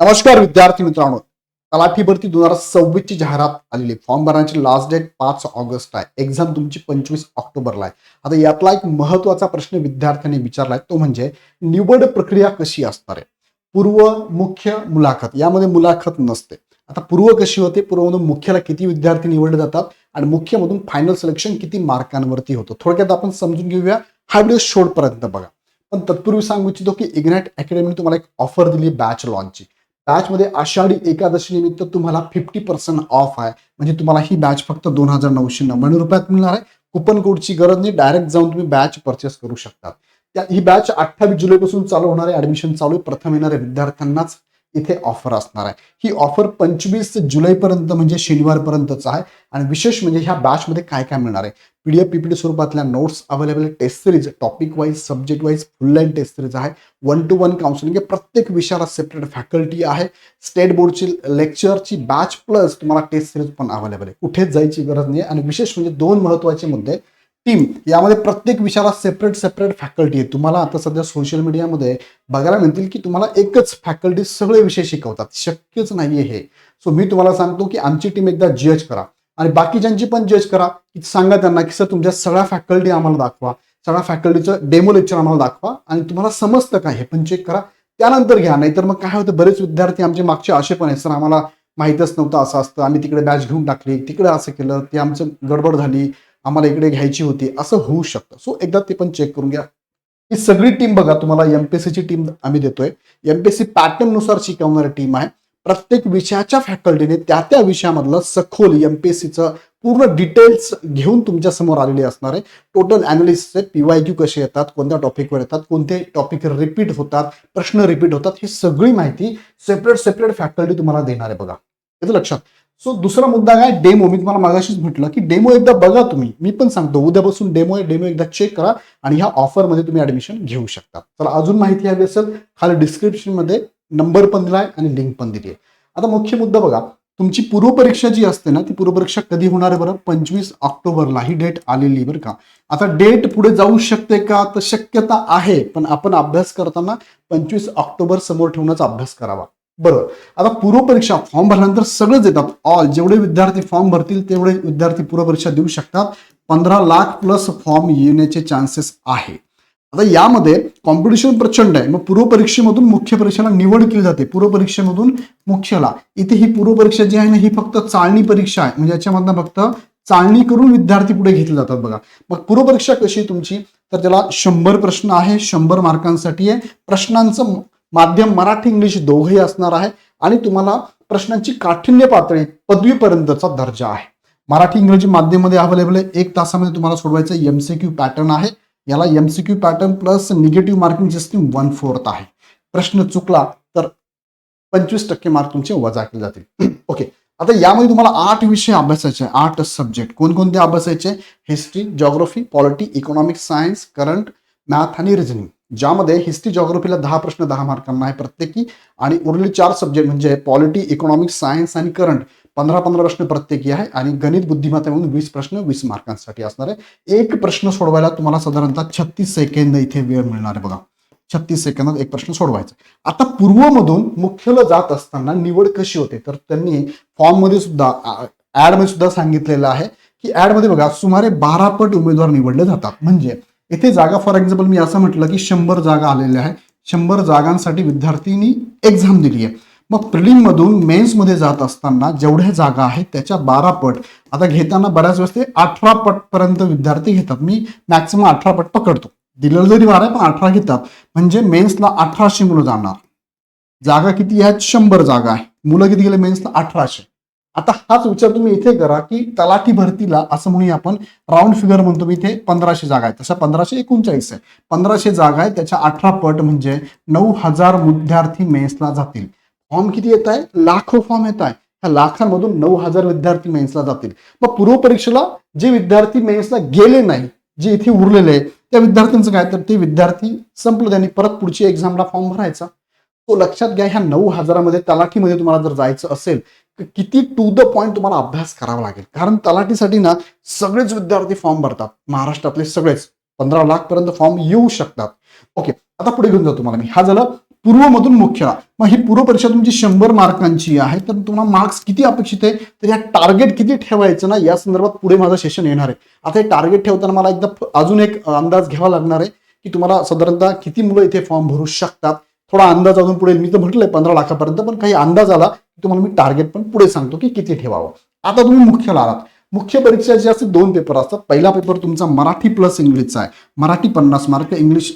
नमस्कार विद्यार्थी मित्रांनो, तलाठी भरती 2026 ची जाहिरात आलेली. फॉर्म भरण्याची लास्ट डेट 5 ऑगस्ट आहे. एक्झाम तुमची 25 ऑक्टोबरला आहे. आता यातला एक महत्वाचा प्रश्न विद्यार्थ्यांनी विचारलाय, तो म्हणजे निवड प्रक्रिया कशी असणार आहे. पूर्व, मुख्य, मुलाखत. यामध्ये मुलाखत नसते. आता पूर्व कशी होते, पूर्वमधून मुख्यला किती विद्यार्थी निवडले जातात आणि मुख्यमधून फायनल सिलेक्शन किती मार्कांवरती होतं. थोडक्यात आपण समजून घेऊया. हा व्हिडिओ शेवटपर्यंत बघा. पण तत्पूर्वी सांगू इच्छितो की इग्नाइट अकॅडमीने तुम्हाला एक ऑफर दिली बॅच लॉन्चची. बॅचमध्ये आषाढी एकादशी निमित्त तुम्हाला 50% ऑफ आहे. म्हणजे तुम्हाला ही बॅच फक्त 2,999 रुपयात मिळणार आहे. कुपन कोडची गरज नाही, डायरेक्ट जाऊन तुम्ही बॅच परचेस करू शकता. ही बॅच 28 जुलैपासून चालू होणार आहे. ऍडमिशन चालू आहे. प्रथम येणाऱ्या विद्यार्थ्यांनाच इथे ऑफर असणार आहे. ही ऑफर 25 जुलैपर्यंत म्हणजे शनिवारपर्यंतच आहे. आणि विशेष म्हणजे ह्या बॅचमध्ये काय काय मिळणार आहे. पीडीएफ पीपीटी स्वरूपातल्या notes available, test series topic wise subject wise full line test series आहे. 1-to-1 काउन्सिलिंग, प्रत्येक विषयाला सेपरेट फॅकल्टी आहे. स्टेट बोर्डची लेक्चरची बॅच प्लस तुम्हाला टेस्ट सिरीज पण अवेलेबल आहे. कुठेच जायची गरज नाही. आणि विशेष म्हणजे 2 महत्वाचे मुद्दे. टीम, यामध्ये प्रत्येक विषयाला सेपरेट फॅकल्टी आहे. तुम्हाला आता सध्या सोशल मीडियामध्ये बघायला मिळतील की तुम्हाला एकच फॅकल्टी सगळे विषय शिकवतात. शक्यच नाहीये हे. सो मी तुम्हाला सांगतो की आमची टीम एकदा जज करा आणि बाकीच्यांची पण जज करा. सांगा त्यांना की सर तुमच्या सगळ्या फॅकल्टी आम्हाला दाखवा, सगळ्या फॅकल्टीचं डेमो लेक्चर आम्हाला दाखवा आणि तुम्हाला समजतं का हे पण चेक करा, त्यानंतर घ्या. नाहीतर मग काय होतं, बरेच विद्यार्थी आमचे मागचे असे पण आहेत, सर आम्हाला माहीतच नव्हतं असं असतं, आम्ही तिकडे बॅच घेऊन टाकली, तिकडे असं केलं, ते आमचं गडबड झाली, आम्हाला इकडे घ्यायची होती, असं होऊ शकतं. सो एकदा ते पण चेक करून घ्या. ही सगळी टीम बघा, तुम्हाला एमपीएससीची टीम आम्ही देतोय. एमपीएससी पॅटर्न नुसार शिकवणारी टीम आहे. प्रत्येक विषयाच्या फॅकल्टीने त्या विषयामधलं सखोल एमपीएससीचं पूर्ण डिटेल्स घेऊन तुमच्या समोर आलेली असणार आहे. टोटल अनालिसिस, पीवायक्यू कसे येतात, कोणत्या टॉपिकवर येतात, कोणते टॉपिक रिपीट होतात, प्रश्न रिपीट होतात, ही सगळी माहिती सेपरेट फॅकल्टी तुम्हाला देणार आहे. बघा याचं लक्षात. सो दुसरा मुद्दा काय, डेमो. मी तुम्हाला मागाशीच म्हटलं की डेमो एकदा बघा तुम्ही. मी पण सांगतो उद्यापासून डेमो एकदा चेक करा आणि ह्या ऑफरमध्ये तुम्ही ऍडमिशन घेऊ शकता. चला, अजून माहिती हवी असेल खाली डिस्क्रिप्शन मध्ये नंबर पण दिलाय आणि लिंक पण दिली आहे. आता मुख्य मुद्दा बघा, तुमची पूर्वपरीक्षा जी असते ना, ती पूर्वपरीक्षा कधी होणार आहे बरं, 25 ऑक्टोबरला ही डेट आलेली बरं का. आता डेट पुढे जाऊ शकते का, तर शक्यता आहे, पण आपण अभ्यास करताना 25 ऑक्टोबर समोर ठेवूनच अभ्यास करावा. बरोबर. आता पूर्वपरीक्षा फॉर्म भरल्यानंतर सगळेच येतात. ऑल जेवढे विद्यार्थी फॉर्म भरतील तेवढे विद्यार्थी पूर्वपरीक्षा देऊ शकतात. 15 लाख प्लस फॉर्म येण्याचे चान्सेस आहे. आता यामध्ये कॉम्पिटिशन प्रचंड आहे. मग पूर्वपरीक्षेमधून मुख्य परीक्षेला निवड केली जाते. पूर्वपरीक्षेमधून मुख्यला. इथे ही पूर्वपरीक्षा जी आहे ना, ही फक्त चाळणी परीक्षा आहे. म्हणजे याच्यामधनं फक्त चाळणी करून विद्यार्थी पुढे घेतले जातात. बघा, मग पूर्वपरीक्षा कशी तुमची, तर त्याला 100 प्रश्न आहे. 100 मार्कांसाठी आहे. प्रश्नांचं माध्यम मराठी इंग्लिश दोघंही असणार आहे. आणि तुम्हाला प्रश्नांची काठिण्य पातळी पदवीपर्यंतचा दर्जा आहे. मराठी इंग्रजी माध्यममध्ये अवेलेबल आहे. 1 तासामध्ये तुम्हाला सोडवायचं एमसीक्यू पॅटर्न आहे. याला MCQ pattern plus negative marking system 1/4 आहे. प्रश्न चुकला तर 25% मार्क तुमचे वजा केले जातील. ओके. आता यामध्ये तुम्हाला 8 विषय अभ्यासायचे, 8 सब्जेक्ट. कोणकोणते अभ्यासायचे, history, geography, polity, economics, science, current, math आणि रिझनिंग. ज्यामध्ये हिस्ट्री जॉग्राफीला 10 प्रश्न 10 मार्कांना आहे प्रत्येकी. आणि उरलेले 4 सब्जेक्ट म्हणजे पॉलिटी, इकॉनॉमिक्स, सायन्स आणि करंट 15-15 प्रश्न प्रत्येकी आहे. आणि गणित बुद्धिमत्ता म्हणून 20 प्रश्न 20 मार्कांसाठी असणार आहे. एक प्रश्न सोडवायला तुम्हाला साधारणतः 36 सेकंद इथे वेळ मिळणार आहे. बघा, 36 सेकंदात एक प्रश्न सोडवायचा. आता पूर्वमधून मुख्यला जात असताना निवड कशी होते, तर त्यांनी फॉर्म मध्ये सुद्धा ऍड मध्ये सुद्धा सांगितलेलं आहे की ऍड मध्ये बघा सुमारे 12 पट उमेदवार निवडले जातात. म्हणजे इथे जागा, फॉर एक्झाम्पल मी असं म्हटलं की 100 जागा आलेल्या आहे. 100 जागांसाठी विद्यार्थ्यांनी एक्झाम दिली आहे. मग प्रिलिम मधून मेन्स मध्ये जात असताना जेवढ्या जागा आहेत त्याच्या 12 पट. आता घेताना बऱ्याच वेळेस ते 18 पट पर्यंत विद्यार्थी घेतात. मी मॅक्सिमम 18 पट पकडतो. दिलेलं जरी 12 आहे पण 18 घेतात. म्हणजे मेन्सला 1800 मुलं जाणार. जागा किती आहेत, 100 जागा आहे. मुलं किती गेले मेन्सला, 1800. आता हाच विचार तुम्ही इथे करा की तलाठी भरतीला असं म्हणूया आपण, राऊंड फिगर म्हणतो मी, इथे 1500 जागा आहेत. तशा 1539 आहे. 1500 जागा आहेत, त्याच्या 18 पट म्हणजे 9000 विद्यार्थी मेन्सला जातील. फॉर्म किती येत आहे, लाखो फॉर्म येत आहे. ह्या लाखांमधून 9000 विद्यार्थी मेन्सला जातील. मग पूर्वपरीक्षेला जे विद्यार्थी मेन्सला गेले नाही, जे इथे उरलेले आहे, त्या विद्यार्थ्यांचं काय, तर ते विद्यार्थी संपलं, त्यांनी परत पुढची एक्झामला फॉर्म भरायचा. तो लक्षात घ्या. ह्या 9000 मध्ये तलाठीमध्ये तुम्हाला जर जायचं असेल तर किती टू द पॉइंट तुम्हाला अभ्यास करावा लागेल. कारण तलाठीसाठी ना सगळेच विद्यार्थी फॉर्म भरतात. महाराष्ट्रातले सगळेच 15 लाख पर्यंत फॉर्म येऊ शकतात. ओके. आता पुढे घेऊन जातो तुम्हाला मी. हा झालं पूर्वमधून मुख्य. मग ही पूर्व परीक्षा तुमची 100 मार्कांची आहे, तर तुम्हाला मार्क्स किती अपेक्षित आहे, तर या टार्गेट किती ठेवायचं ना, या संदर्भात पुढे माझं सेशन येणार आहे. आता हे टार्गेट ठेवताना मला एकदा अजून एक अंदाज घ्यावा लागणार आहे की तुम्हाला साधारणतः किती मुलं इथे फॉर्म भरू शकतात. थोडा अंदाज अजून पुढे, मी तर म्हटलंय 15 लाखापर्यंत, पण काही अंदाज आला की तुम्हाला मी टार्गेट पण पुढे सांगतो की किती ठेवावं. आता तुम्ही मुख्यला आलात. मुख्य परीक्षेचे असे 2 पेपर असतात. पहिला पेपर तुमचा मराठी प्लस इंग्लिशचा आहे. मराठी 50 मार्क, इंग्लिश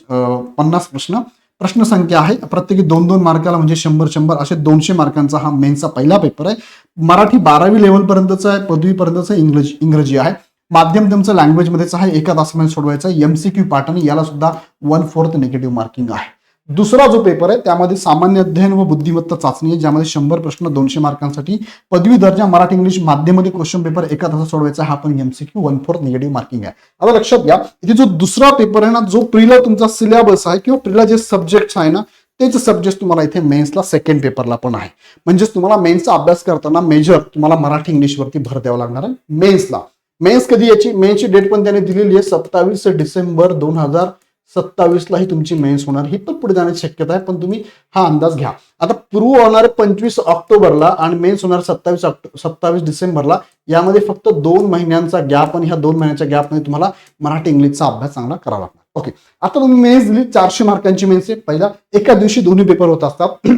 50 प्रश्न. प्रश्नसंख्या आहे प्रत्येकी 2-2 मार्काला, म्हणजे 100-100 असे 200 मार्कांचा हा मेन्सचा पहिला पेपर आहे. मराठी 12वी लेव्हलपर्यंतचा आहे, पदवीपर्यंतचं इंग्रजी आहे. माध्यम तुमचं लँग्वेजमध्येच आहे, एका तासामध्ये सोडवायचं आहे. एमसीक्यू पॅटर्न, याला सुद्धा 1/4 निगेटिव्ह मार्किंग आहे. दुसरा जो पेपर आहे त्यामध्ये सामान्य अध्ययन व बुद्धिमत्ता चाचणी आहे, ज्यामध्ये 100 प्रश्न 200 मार्कांसाठी. पदवी दर्जा मराठी इंग्लिश माध्यममध्ये क्वेश्चन पेपर एका तासात सोडवायचा, हा पण एमसीक्यू 1/4 निगेटिव्ह मार्किंग आहे. आता लक्षात घ्या, इथे जो दुसरा पेपर आहे ना, जो प्रीला तुमचा सिलेबस आहे किंवा प्रीला जे सब्जेक्ट आहे ना, तेच सब्जेक्ट तुम्हाला इथे मेन्सला सेकंड पेपरला पण आहे. म्हणजेच तुम्हाला मेन्सचा अभ्यास करताना मेजर तुम्हाला मराठी इंग्लिशवरती भर द्यावा लागणार आहे मेन्सला. मेन्स कधी याची, मेन्सची डेट पण त्याने दिलेली आहे 27 डिसेंबर 2027 ला ही तुमची मेन्स होणार. ही पण पुढे जाण्याची शक्यता आहे, पण तुम्ही हा अंदाज घ्या. आता पूर्व होणार 25 ऑक्टोबरला आणि मेन्स होणार 27 डिसेंबरला. यामध्ये फक्त 2 महिन्यांचा गॅप, आणि ह्या 2 महिन्यांच्या गॅपमध्ये तुम्हाला मराठी इंग्लिशचा अभ्यास चांगला करावा लागणार. ओके, आता तुम्ही मेन्स दिली, 400 मार्कांची मेन्स आहे. पहिला एका दिवशी दोन्ही पेपर होत असतात.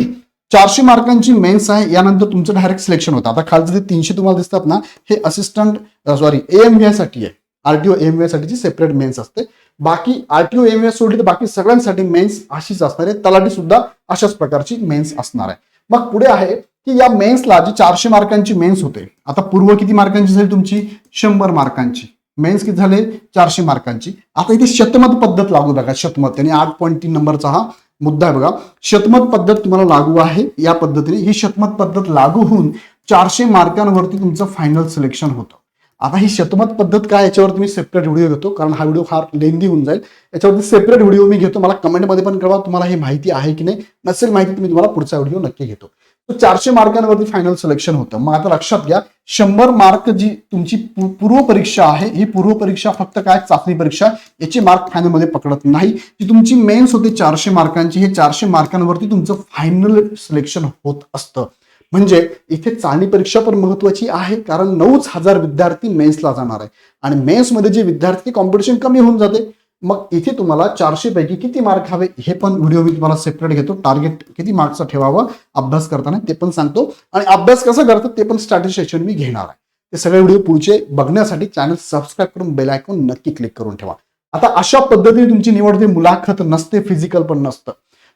400 मार्कांची मेन्स आहे, यानंतर तुमचं डायरेक्ट सिलेक्शन होतं. आता खालचे जे 300 तुम्हाला दिसतात ना, हे AMVI साठी आहे. आरटीओ AMVI साठीची सेपरेट मेन्स असते. बाकी आरटीओ AMVI सोडली तर बाकी सगळ्यांसाठी मेन्स अशीच असणार आहे. तलाठी सुद्धा अशाच प्रकारची मेन्स असणार आहे. मग पुढे आहे की या मेन्सला जी 400 मार्कांची मेन्स होते, आता पूर्व किती मार्कांची झाली तुमची, 100 मार्कांची. मेन्स किती झाले, 400 मार्कांची. आता इथे शतमत पद्धत लागू बघा. शतमत आणि 8.3 नंबरचा हा मुद्दा आहे बघा. शतमत पद्धत तुम्हाला लागू आहे. या पद्धतीने ही शतमत पद्धत लागू होऊन 400 मार्कांवरती तुमचं फायनल सिलेक्शन होतं. आता ही शतमत पद्धत काय, याच्यावरती मी सेपरेट व्हिडिओ घेतो, कारण हा व्हिडिओ फार लेंदी होऊन जाईल. याच्यावरती सेपरेट व्हिडिओ मी घेतो. मला कमेंटमध्ये पण कळवा तुम्हाला हे माहिती आहे की नाही. नसेल माहिती तर मी तुम्हाला पुढचा व्हिडिओ नक्की घेतो. 400 मार्कांवरती फायनल सिलेक्शन होतं. मग आता लक्षात घ्या, 100 मार्क जी तुमची पूर्व परीक्षा आहे, ही पूर्व परीक्षा फक्त काय चाचणी परीक्षा, याचे मार्क फायनल मध्ये पकडत नाही. जी तुमची मेन्स होते 400 मार्कांची, हे 400 मार्कांवरती तुमचं फायनल सिलेक्शन होत असतं. म्हणजे इथे चाचणी परीक्षा पण महत्वाची आहे, कारण 9,000 विद्यार्थी मेन्सला जाणार आहे, आणि मेन्समध्ये जे विद्यार्थी कॉम्पिटिशन कमी होऊन जाते. मग इथे तुम्हाला 400 पैकी किती मार्क हवे, हे पण व्हिडिओ मी तुम्हाला सेपरेट घेतो. टार्गेट किती मार्कचा ठेवावं अभ्यास करताना ते पण सांगतो, आणि अभ्यास कसा करतात ते पण स्ट्रॅटेजी सेशन मी घेणार आहे. ते सगळे व्हिडिओ पुढचे बघण्यासाठी चॅनल सबस्क्राईब करून बेल आयकॉन नक्की क्लिक करून ठेवा. आता अशा पद्धतीने तुमची निवड होते. मुलाखत नसते, फिजिकल पण नसतं.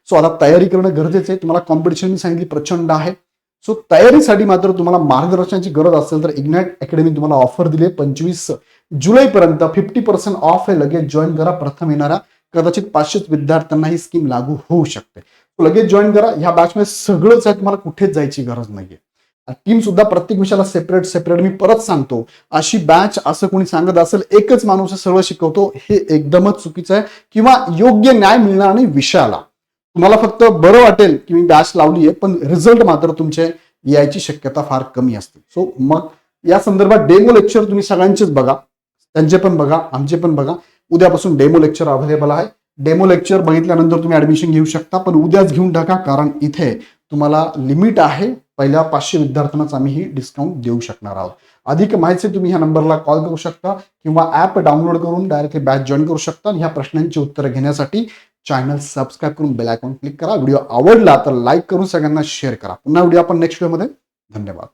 सो आता तयारी करणं गरजेचं आहे. तुम्हाला कॉम्पिटिशन मी सांगितली प्रचंड आहे. सो तयारीसाठी मात्र तुम्हाला मार्गदर्शनाची गरज असेल तर इग्नाइट अकॅडमी तुम्हाला ऑफर दिली 25 जुलैपर्यंत 50% ऑफ आहे. लगेच जॉईन करा. प्रथम येणाऱ्या कदाचित 500 विद्यार्थ्यांना ही स्कीम लागू होऊ शकते. लगेच जॉईन करा. ह्या बॅचमध्ये सगळंच आहे, तुम्हाला कुठेच जायची गरज नाहीये. टीम सुद्धा प्रत्येक विषयाला सेपरेट मी परत सांगतो, अशी बॅच असं कोणी सांगत असेल एकच माणूस सगळं शिकवतो, हे एकदमच चुकीचं आहे, किंवा योग्य न्याय मिळणार नाही विषयाला. तुम्हाला फक्त बरं वाटेल की मी बॅच लावली आहे, पण रिझल्ट मात्र तुमचे यायची शक्यता फार कमी असते. सो मग या संदर्भात डेमो लेक्चर तुम्ही सगळ्यांचेच बघा, त्यांचे पण बघा, आमचे पण बघा. उद्यापासून डेमो लेक्चर अवेलेबल आहे. डेमो लेक्चर बघितल्यानंतर तुम्ही ऍडमिशन घेऊ शकता, पण उद्याच घेऊन टाका, कारण इथे तुम्हाला लिमिट आहे. पहिल्या 500 विद्यार्थ्यांनाच आम्ही ही डिस्काउंट देऊ शकणार आहोत. अधिक माहिती तुम्ही ह्या नंबरला कॉल करू शकता किंवा ऍप डाउनलोड करून डायरेक्टली बॅच जॉईन करू शकता. ह्या प्रश्नांची उत्तरं घेण्यासाठी चॅनल सबस्क्राईब करून बेल आयकॉन क्लिक करा. व्हिडिओ आवडला तर लाईक करून सगळ्यांना शेअर करा. पुन्हा व्हिडिओ आपण नेक्स्ट व्हिडिओमध्ये. धन्यवाद.